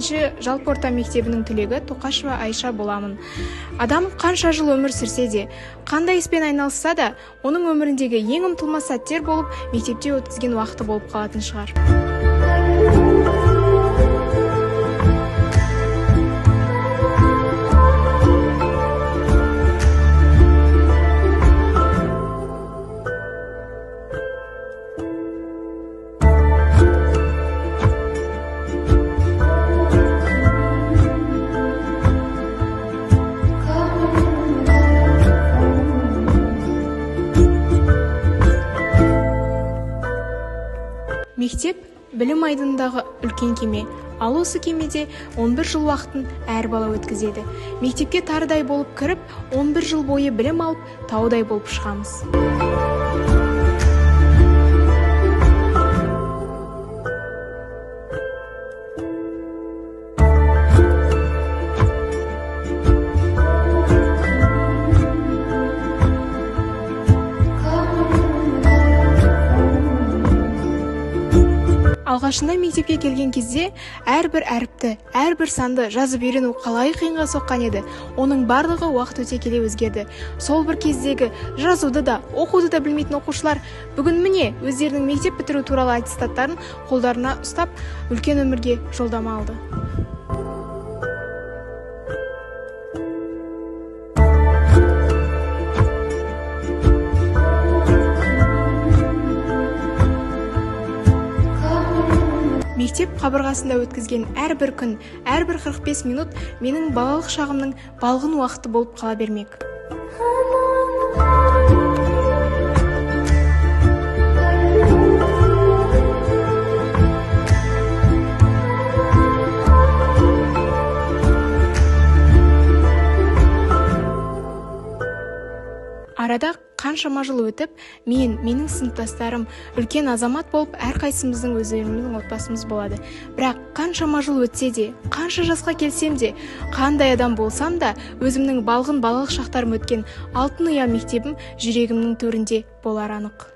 5-ші жалпы орта мектебінің түлегі Тоқашева Айша боламын. Адам қанша жыл өмір сүрсе де, қандай іспен айналысса да, оның өміріндегі ең ұмытылмас сәттер болып, мектепте өткізген уақыты болып қалатын шығар. Мектеп білім айдындағы үлкен кеме. Ал осы кемеде 11 жыл уақытын әр бала өткізеді. Мектепке тарыдай болып кіріп, 11 жыл бойы білім алып, таудай болып шығамыз. Алғашында мектепке келген кезде әрбір әріпті, әрбір санды жазып үйрену қалай қиынға соққан еді. Оның барлығы уақыт өте келе өзгерді. Сол бір кездегі жазуды да, оқуды да білмейтін оқушылар бүгін міне өздерінің мектеп бітіру туралы аттестаттарын қолдарына ұстап, үлкен өмірге жолдама алды. Мектеп қабырғасында өткізген әрбір күн, әрбір 45 минут менің балалық шағымның балғын уақыты болып қала бермек. Арада қаншама жыл өтіп, менің сыныптастарым үлкен азамат болып, әрқайсымыздың өздеріміздің отбасымыз болады. Бірақ қаншама жыл өтсе де, қанша жасқа келсем де, қандай адам болсам да, өзімнің балғын балалық шақтарым өткен алтын ұя мектебім жүрегімнің төрінде болар анық.